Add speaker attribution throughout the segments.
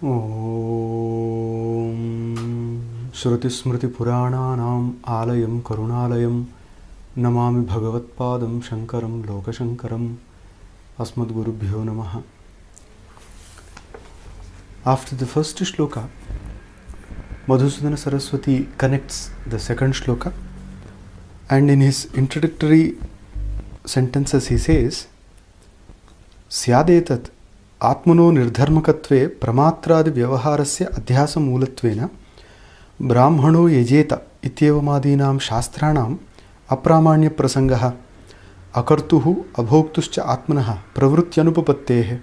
Speaker 1: Om Shruti Smriti Purananam Alayam Karunalayam Namami Bhagavatpadam Shankaram Lokashankaram Asmadgurubhyo Namaha. After the first shloka, Madhusudana Saraswati connects the second shloka, and in his introductory sentences he says, Syadetat Atmano Nirdharmakatve Pramatradi Vyavaharasya Adhyasa Moolattvena Brahmano Yajeta Ityevamadinam Shastranam Apramanya Prasangaha Akartuhu Abhoktuscha Atmanaha Pravrutyανupapattehe.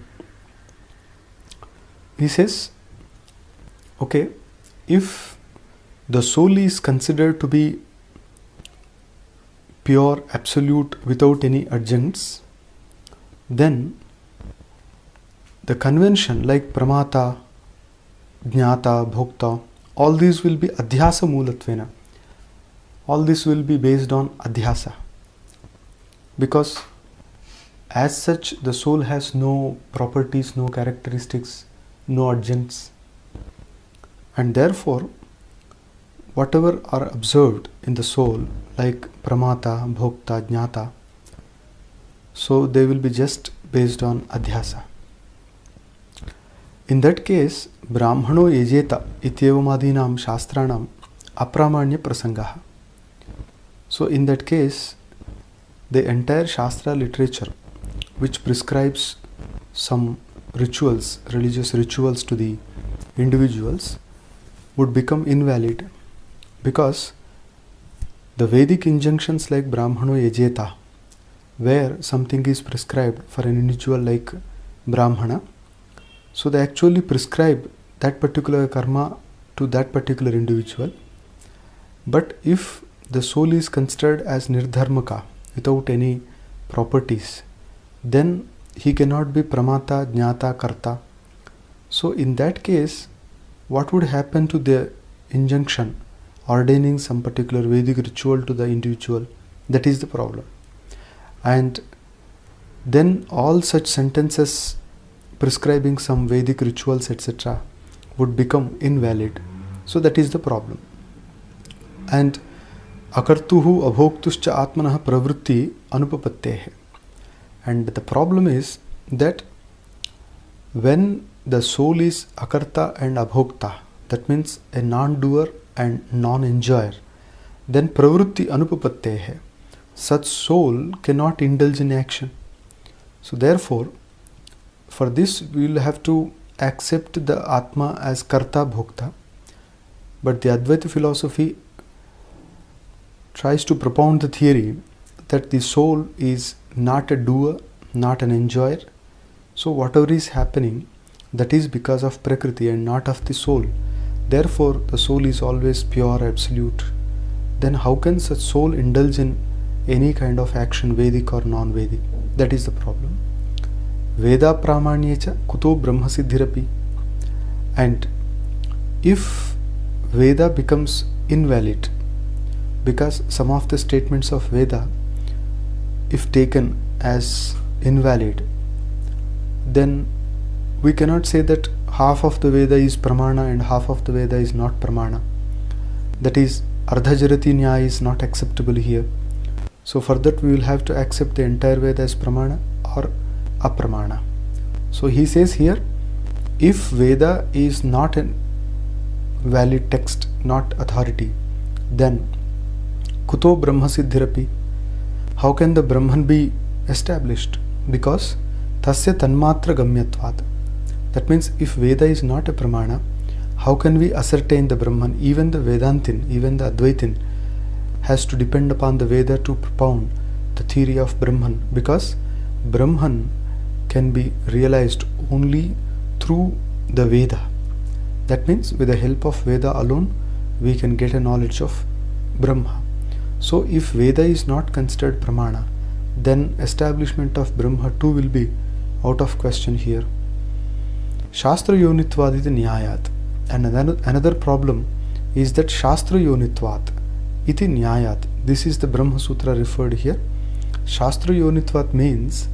Speaker 1: He says, okay, if the soul is considered to be pure, absolute, without any adjuncts, then the convention like pramata, jnata, bhokta, all these will be adhyasa moolatvena. All this will be based on adhyasa. Because as such the soul has no properties, no characteristics, no adjuncts. And therefore, whatever are observed in the soul like pramata, bhokta, jnata, so they will be just based on adhyasa. In that case, Brahmano yajeta ityevamadinam shastranam apramanya prasangaha. So in that case, the entire Shastra literature which prescribes some rituals, religious rituals to the individuals would become invalid, because the Vedic injunctions like Brahmano yajeta, where something is prescribed for an individual like Brahmana, so they actually prescribe that particular karma to that particular individual. But if the soul is considered as nirdharmaka, without any properties, then he cannot be pramata, jnata, karta. So in that case, what would happen to the injunction ordaining some particular Vedic ritual to the individual? That is the problem. And then all such sentences prescribing some Vedic rituals, etc., would become invalid. So that is the problem. And akartuhu abhoktuscha atmanaha pravrutti anupapattehe. And the problem is that when the soul is akarta and abhokta, that means a non-doer and non-enjoyer, then pravrutti anupapattehe, such soul cannot indulge in action. So therefore, for this we will have to accept the Atma as karta bhokta. But the Advaita philosophy tries to propound the theory that the soul is not a doer, not an enjoyer. So whatever is happening, that is because of Prakriti and not of the soul. Therefore the soul is always pure, absolute. Then how can such soul indulge in any kind of action, Vedic or non-Vedic? That is the problem. Veda pramanyecha kuto brahma siddhirapi. And if Veda becomes invalid, because some of the statements of Veda, if taken as invalid, then we cannot say that half of the Veda is pramana and half of the Veda is not pramana. That is, ardhajarati nyaya is not acceptable here. So for that we will have to accept the entire Veda as pramana or apramana. So he says here, if Veda is not a valid text, not authority, then kuto brahma siddhirapi, how can the Brahman be established? Because tasya tanmatra gamyatvat. That means if Veda is not a pramana, how can we ascertain the Brahman? Even the Vedantin, even the Advaitin has to depend upon the Veda to propound the theory of Brahman, because Brahman can be realized only through the Veda. That means with the help of Veda alone we can get a knowledge of Brahma. So if Veda is not considered pramana, then establishment of Brahma too will be out of question here. Shastra yonitvad iti nyayat. And another problem is that Shastra yonitvat iti nyayat. This is the Brahma Sutra referred here. Shastra yonitvat means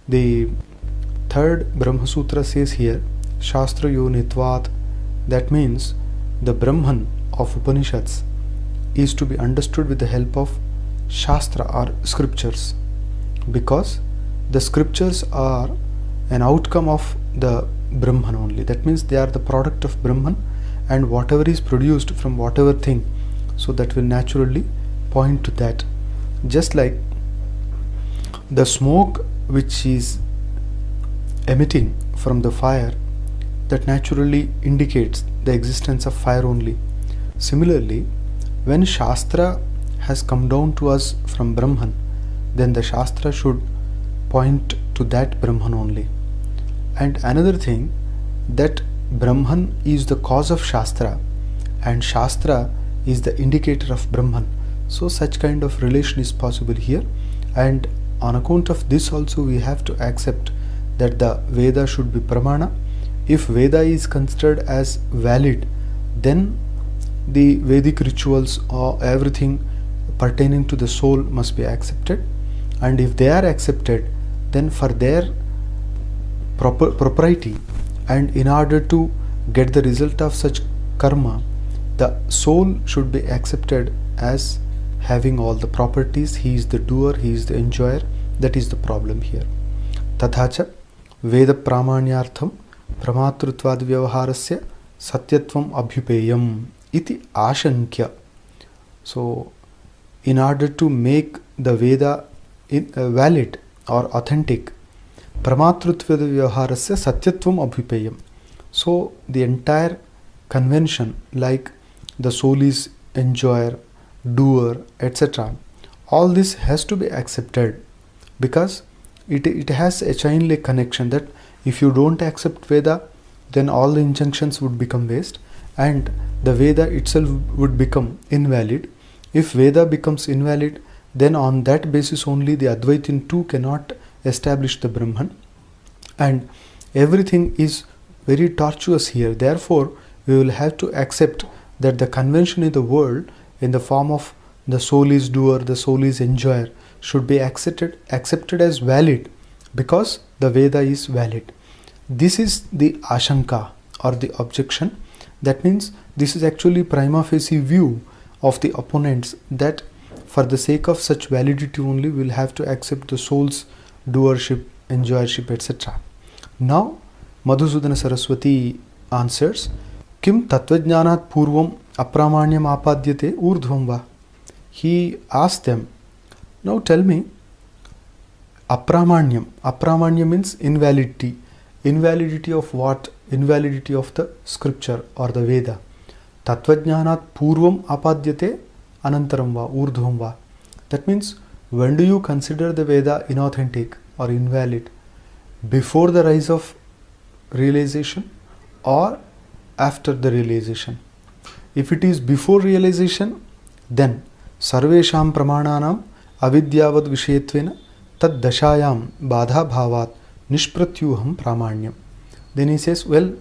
Speaker 1: the third Brahma Sutra says here, Shastra Yonitvat. That means the Brahman of Upanishads is to be understood with the help of Shastra or scriptures, because the scriptures are an outcome of the Brahman only. That means they are the product of Brahman, and whatever is produced from whatever thing, so that will naturally point to that. Just like the smoke which is emitting from the fire, that naturally indicates the existence of fire only. Similarly, when Shastra has come down to us from Brahman, then the Shastra should point to that Brahman only. And another thing, that Brahman is the cause of Shastra, and Shastra is the indicator of Brahman. So such kind of relation is possible here, and on account of this also we have to accept that the Veda should be Pramana. If Veda is considered as valid, then the Vedic rituals or everything pertaining to the soul must be accepted, and if they are accepted, then for their propriety and in order to get the result of such karma, the soul should be accepted as having all the properties. He is the doer, he is the enjoyer. That is the problem here. Tathacha Veda Pramanyartham Pramatrutvad Vyavaharasya Satyatvam Abhyupeyam iti Ashankya. So, in order to make the Veda valid or authentic, Pramatrutvad Vyavaharasya Satyatvam Abhyupeyam. So, the entire convention, like the soul is enjoyer, doer, etc., all this has to be accepted, because it has a chain link connection, that if you don't accept Veda, then all the injunctions would become waste and the Veda itself would become invalid. If Veda becomes invalid, then on that basis only the Advaitin too cannot establish the Brahman, and everything is very tortuous here. Therefore, we will have to accept that the convention in the world, in the form of the soul is doer, the soul is enjoyer, should be accepted as valid, because the Veda is valid. This is the Ashanka or the objection. That means this is actually prima facie view of the opponents, that for the sake of such validity only we will have to accept the soul's doership, enjoyership, etc. Now Madhusudana Saraswati answers, Kim Tattvajnanat Purvam Apramanyam Apadyate Urdhvam Va. He asked them, now tell me, Apramanyam. Apramanyam means invalidity. Invalidity of what? Invalidity of the scripture or the Veda. Tattvajnanat Purvam Apadyate Anantaram Va, Urdhvam Va. That means, when do you consider the Veda inauthentic or invalid? Before the rise of realization or after the realization? If it is before realization, then Sarvesham Pramananam Avidyavad Vishayatvena Tad Dashayam Badha Bhavat Nishpratyuham Pramanyam. Then he says, well,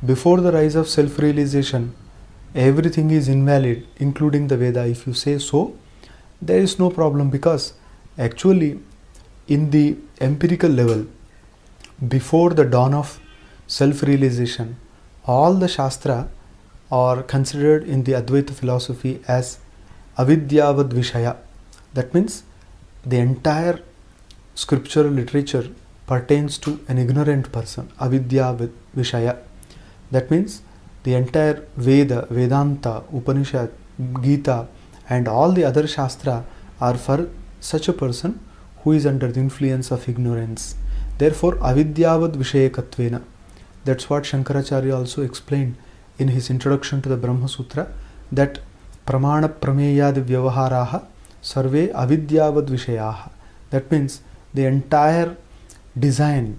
Speaker 1: before the rise of self-realization, everything is invalid, including the Veda. If you say so, there is no problem, because actually in the empirical level, before the dawn of self-realization, all the Shastra are considered in the Advaita philosophy as Avidyavad Vishaya. That means the entire scriptural literature pertains to an ignorant person, Avidya Vishaya. That means the entire Veda, Vedanta, Upanishad, Gita and all the other Shastra are for such a person who is under the influence of ignorance. Therefore, Avidyavad Vishayakatvena. That's what Shankaracharya also explained in his introduction to the Brahma Sutra, that Pramana Prameyad Vyavaharaha Sarve Avidyavad Vishayaha. That means the entire design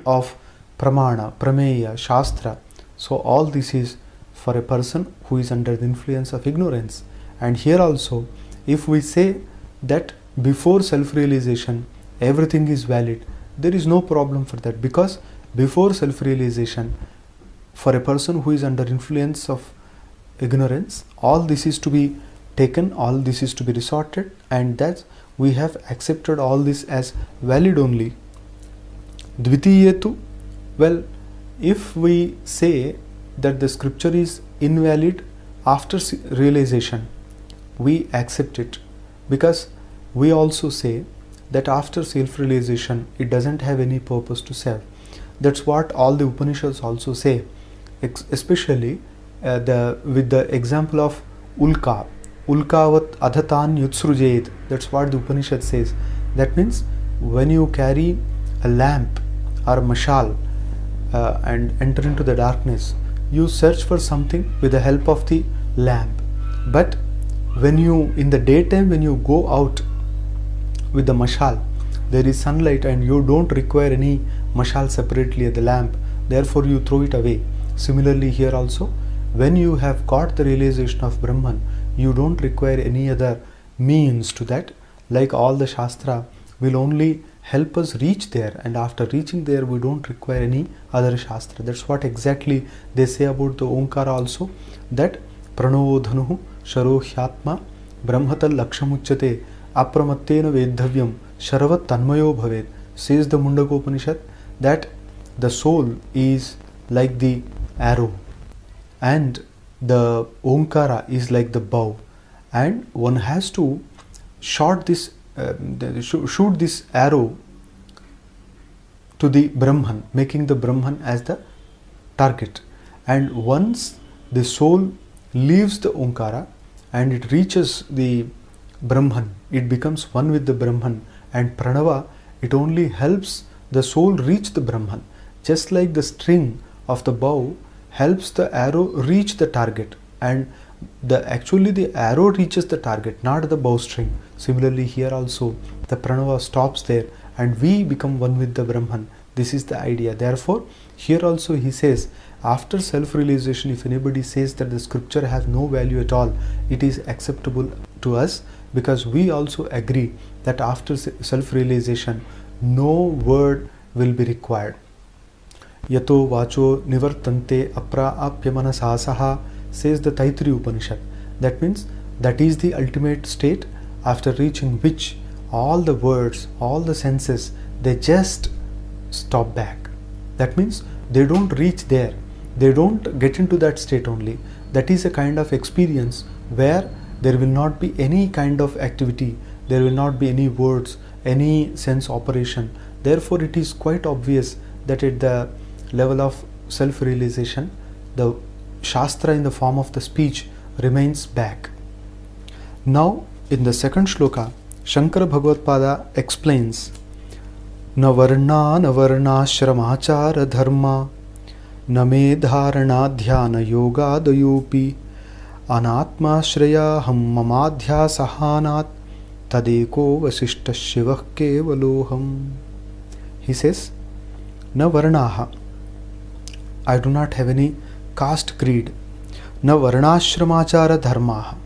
Speaker 1: of Pramana, Prameya, Shastra. So all this is for a person who is under the influence of ignorance. And here also, if we say that before self-realization everything is valid, there is no problem for that, because before self-realization, for a person who is under influence of ignorance, all this is to be taken, all this is to be resorted, and that we have accepted all this as valid only. Dvitiyetu, well, if we say that the scripture is invalid after realization, we accept it, because we also say that after self-realization it doesn't have any purpose to serve. That's what all the Upanishads also say, especially with the example of Ulka. Ulkavat adhatan yutsrujet. That's what the Upanishad says. That means when you carry a lamp or a mashal and enter into the darkness, you search for something with the help of the lamp. But when you, in the daytime, when you go out with the mashal, there is sunlight and you don't require any mashal separately at the lamp, therefore you throw it away. Similarly here also, when you have got the realization of Brahman, you don't require any other means to that. Like all the Shastra will only help us reach there, and after reaching there we don't require any other Shastra. That's what exactly they say about the Omkara also, that Pranodhanuhu Sharohyatma Brahmatal Lakshamuchyate Apramattena Vedhavyam Sharavat Tanmayo Bhaved. Says the Mundaka Upanishad that the soul is like the arrow and the Omkara is like the bow, and one has to shoot this arrow to the Brahman, making the Brahman as the target. And once the soul leaves the Omkara and it reaches the Brahman, it becomes one with the Brahman, and Pranava, it only helps the soul reach the Brahman. Just like the string of the bow helps the arrow reach the target, and actually the arrow reaches the target, not the bowstring. Similarly here also the Pranava stops there and we become one with the Brahman. This is the idea. Therefore here also he says, after self-realization, if anybody says that the scripture has no value at all, it is acceptable to us, because we also agree that after self-realization no word will be required. Yato vacho nivartante apra apyamanasasaha, says the Taittiriya Upanishad. That means that is the ultimate state, after reaching which all the words, all the senses, they just stop back. That means they don't reach there, they don't get into that state only. That is a kind of experience where there will not be any kind of activity, there will not be any words, any sense operation. Therefore it is quite obvious that at the level of self-realization, the Shastra in the form of the speech remains back. Now in the second shloka, Shankara Bhagavad explains, Na varna shramachara dharma na me dharana dhyana yoga dayopi anatma shraya ham mamadhya sahanat tadeko vasishta shivah kevaloham. He says, Na varnaha, I do not have any caste creed, na varnashramachara dharma,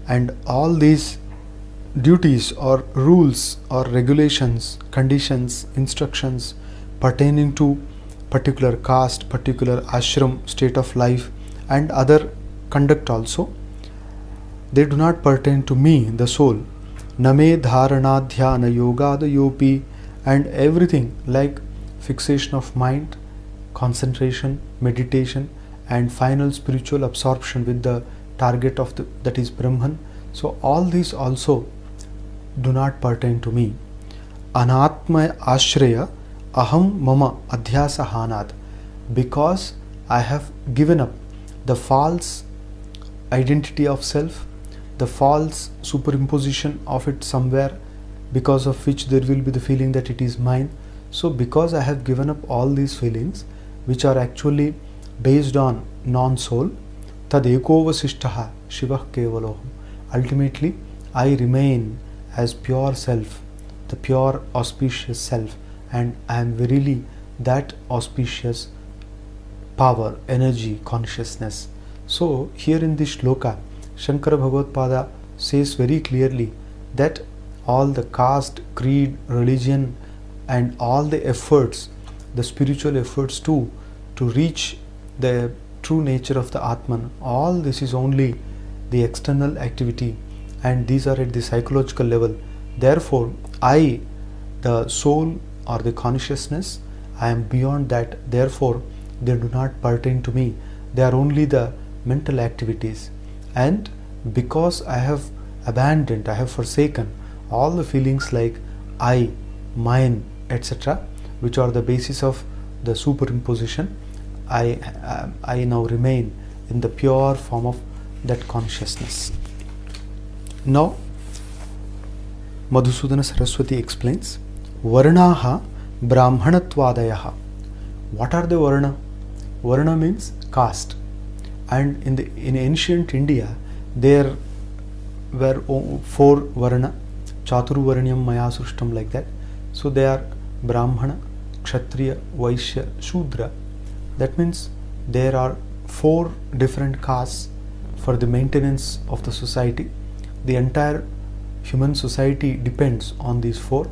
Speaker 1: and all these duties or rules or regulations, conditions, instructions pertaining to particular caste, particular ashram, state of life, and other conduct also, they do not pertain to me, the soul. Name dharana dhyana yoga yopi, and everything like fixation of mind, concentration, meditation, and final spiritual absorption with the target of that is Brahman. So all these also do not pertain to me. Anatma ashraya aham mama adhyasa hanat, because I have given up the false identity of self, the false superimposition of it somewhere, because of which there will be the feeling that it is mine. So because I have given up all these feelings which are actually based on non-soul, tadeko vasishtaha shivah kevaloham, ultimately I remain as pure self, the pure auspicious self, and I am verily that auspicious power, energy, consciousness. So here in this shloka, Shankara Bhagavad says very clearly that all the caste, creed, religion, and all the efforts, the spiritual efforts too, to reach the true nature of the Atman, all this is only the external activity, and these are at the psychological level. Therefore I, the soul or the consciousness, I am beyond that. Therefore they do not pertain to me. They are only the mental activities. And because I have abandoned, I have forsaken all the feelings like I, mine, etc., which are the basis of the superimposition, I now remain in the pure form of that consciousness. Now, Madhusudana Saraswati explains, Varnaha Brahmanatvadayaha. What are the Varna? Varna means caste. And in ancient India, there were 4 Varna, Chaturvarnyam Maya Srushtam, like that. So they are Brahmana, Kshatriya, Vaishya, Shudra. That means there are 4 different castes for the maintenance of the society. The entire human society depends on these 4.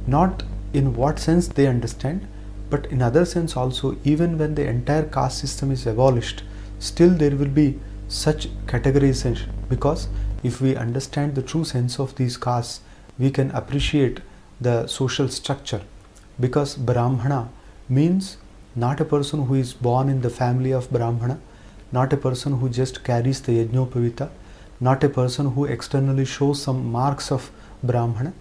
Speaker 1: Not in what sense they understand, but in other sense also. Even when the entire caste system is abolished, still there will be such categorization, because if we understand the true sense of these castes, we can appreciate the social structure. Because Brahmana means not a person who is born in the family of Brahmana, not a person who just carries the Yajnopavita, not a person who externally shows some marks of Brahmana,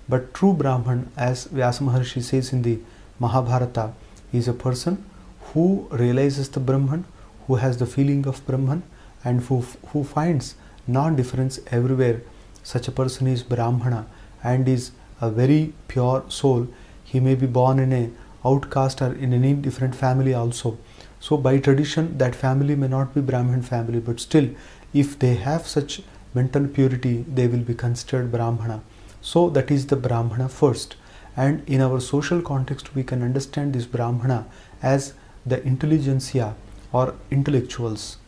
Speaker 1: but true Brahman, as Vyasa Maharshi says in the Mahabharata, is a person who realizes the Brahman, who has the feeling of Brahman, and who finds non-difference everywhere. Such a person is Brahmana and is a very pure soul. He may be born in a outcast or in any different family also. So by tradition, that family may not be Brahmin family, but still, if they have such mental purity, they will be considered Brahmana. So that is the Brahmana first. And in our social context, we can understand this Brahmana as the intelligentsia or intellectuals.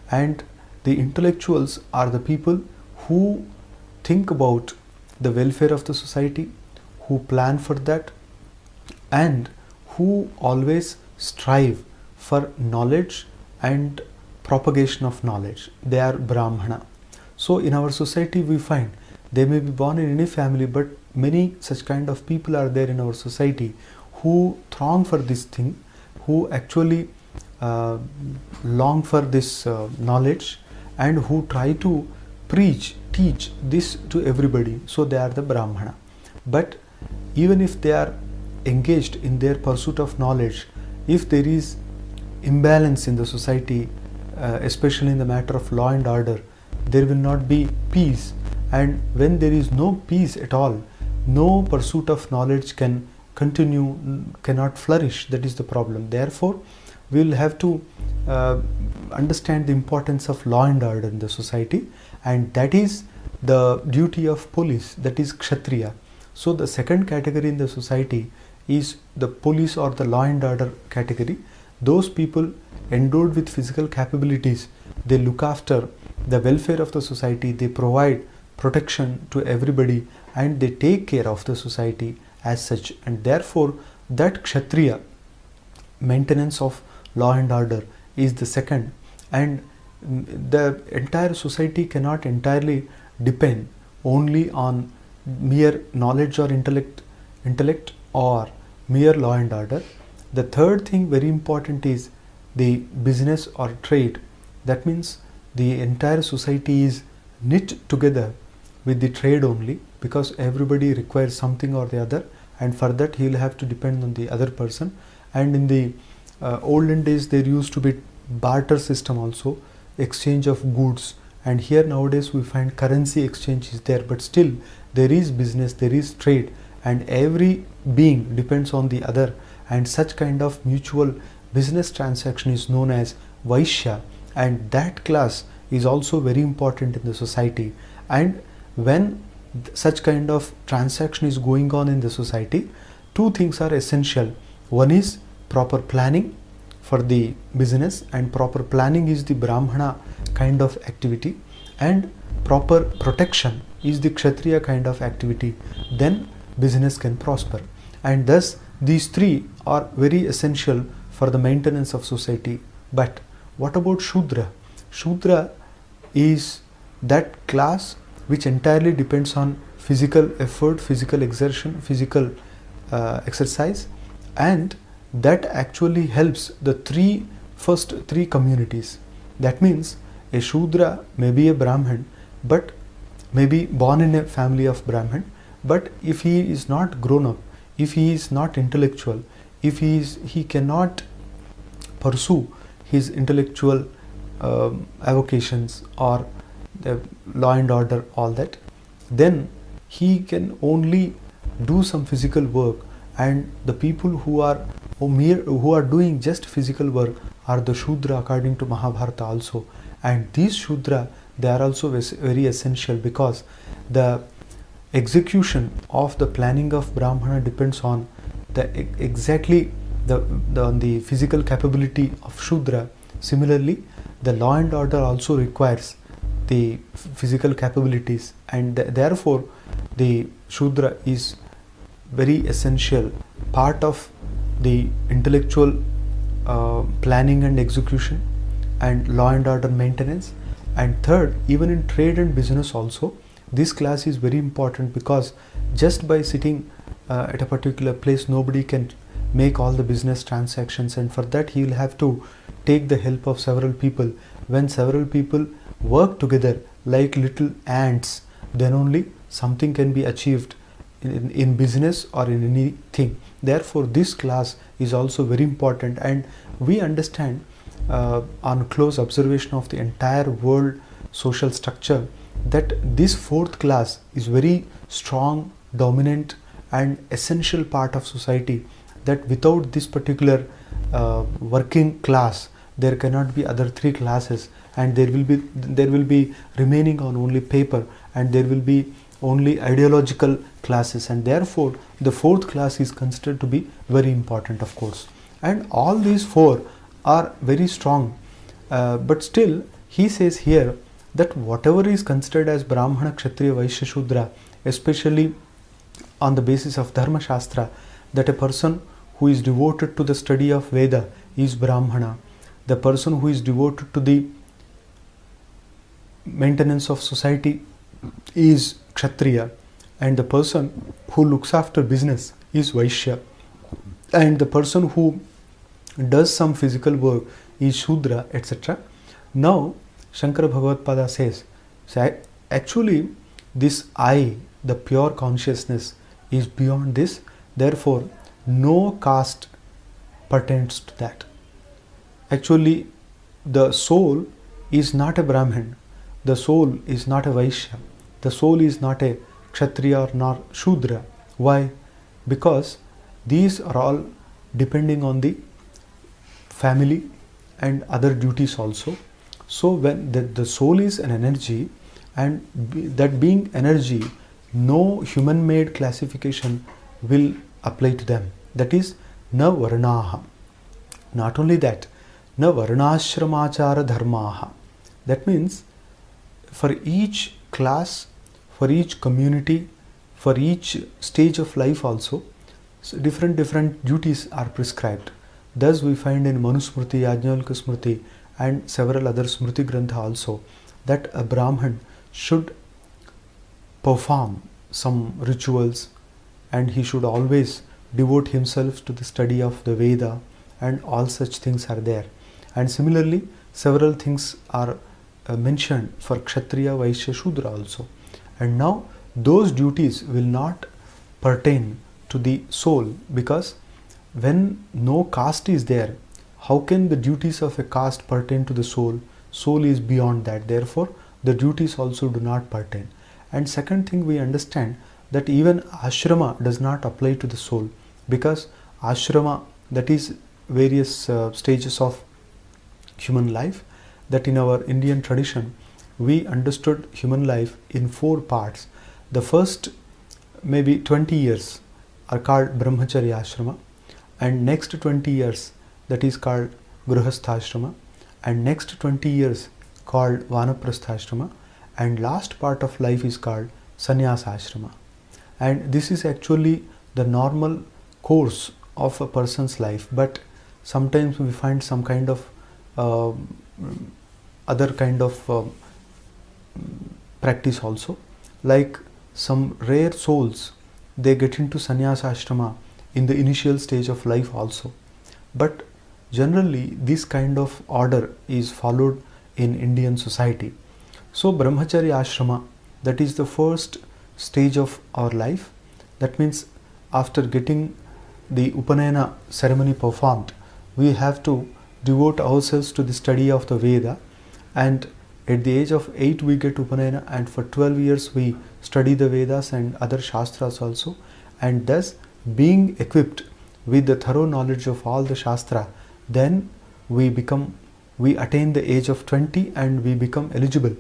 Speaker 1: And the intellectuals are the people who think about the welfare of the society, who plan for that, and who always strive for knowledge and propagation of knowledge. They are Brahmana. So in our society, we find they may be born in any family, but many such kind of people are there in our society who throng for this thing, who actually long for this knowledge, and who try to teach this to everybody. So they are the Brahmana. But even if they are engaged in their pursuit of knowledge, if there is imbalance in the society, especially in the matter of law and order, there will not be peace. And when there is no peace at all, no pursuit of knowledge can continue, cannot flourish. That is the problem. Therefore, we will have to understand the importance of law and order in the society, and that is the duty of police, that is Kshatriya. So the second category in the society is the police or the law and order category. Those people endowed with physical capabilities, they look after the welfare of the society, they provide protection to everybody, and they take care of the society as such. And therefore that Kshatriya, maintenance of law and order, is the second. And the entire society cannot entirely depend only on mere knowledge or intellect or mere law and order. The third thing very important is the business or trade. That means the entire society is knit together with the trade only, because everybody requires something or the other, and for that he will have to depend on the other person. And in the olden days, there used to be barter system also, exchange of goods, and here nowadays we find currency exchange is there, but still there is business, there is trade, and every being depends on the other, and such kind of mutual business transaction is known as Vaishya, and that class is also very important in the society. And when such kind of transaction is going on in the society, two things are essential. One is proper planning for the business, and proper planning is the Brahmana kind of activity, and proper protection is the Kshatriya kind of activity. Then business can prosper. And thus these three are very essential for the maintenance of society. But what about Shudra? Shudra is that class which entirely depends on physical effort, physical exertion, physical exercise, and that actually helps the first three communities. That means a Shudra may be a Brahmin, but may be born in a family of Brahmin, but if he is not grown up, if he is not intellectual, if he cannot pursue his intellectual avocations or the law and order, all that, then he can only do some physical work, and the people who are doing just physical work are the Shudra according to Mahabharata also. And these Shudra, they are also very essential, because the execution of the planning of Brahmana depends on exactly the physical capability of Shudra. Similarly, the law and order also requires the physical capabilities, and therefore the Shudra is very essential part of the intellectual planning and execution and law and order maintenance. And third, even in trade and business also, this class is very important, because just by sitting at a particular place, nobody can make all the business transactions, and for that he will have to take the help of several people. When several people work together like little ants, then only something can be achieved in business or in anything. Therefore this class is also very important, and we understand on close observation of the entire world social structure that this fourth class is very strong, dominant and essential part of society, that without this particular working class there cannot be other three classes, and there will be remaining on only paper, and there will be only ideological classes, and therefore the fourth class is considered to be very important, of course. And all these four are very strong, but still he says here that whatever is considered as Brahmana, Kshatriya, Vaishya, Shudra, especially on the basis of Dharma Shastra, that a person who is devoted to the study of Veda is Brahmana, the person who is devoted to the maintenance of society is Kshatriya, and the person who looks after business is Vaishya, and the person who does some physical work is Shudra, etc. Now Shankara Bhagavad-pada says, actually this I, the pure consciousness, is beyond this, therefore no caste pertains to that. Actually the soul is not a Brahmin, the soul is not a Vaishya, the soul is not a Kshatriya nor Shudra. Why? Because these are all depending on the family and other duties also. So when the soul is an energy, and that being energy, no human made classification will apply to them. That is na varnaha. Not only that, na varnashramachara dharmaha. That means for each class, for each community, for each stage of life also, so different duties are prescribed. Thus we find in Manusmriti, Yajnavalkya Smriti and several other Smriti Grantha also, that a Brahman should perform some rituals, and he should always devote himself to the study of the Veda, and all such things are there. And similarly several things are mentioned for Kshatriya, Vaishya, Shudra also. And now those duties will not pertain to the soul, because when no caste is there, how can the duties of a caste pertain to the soul? Soul is beyond that, therefore the duties also do not pertain. And second thing, we understand that even ashrama does not apply to the soul, because ashrama, that is various stages of human life, that in our Indian tradition we understood human life in four parts. The first maybe 20 years are called Brahmacharya ashrama, and next 20 years that is called Grihastha-ashrama, and next 20 years called Vanaprastha-ashrama, and last part of life is called Sannyasa-ashrama. And this is actually the normal course of a person's life, but sometimes we find some kind of other kind of practice also, like some rare souls, they get into Sannyasa ashrama in the initial stage of life also, but generally this kind of order is followed in Indian society. So brahmacharya ashrama, that is the first stage of our life. That means after getting the Upanayana ceremony performed, we have to devote ourselves to the study of the Veda, and at the age of 8 we get Upanayana, and for 12 years we study the Vedas and other Shastras also, and thus being equipped with the thorough knowledge of all the Shastra, then we attain the age of 20 and we become eligible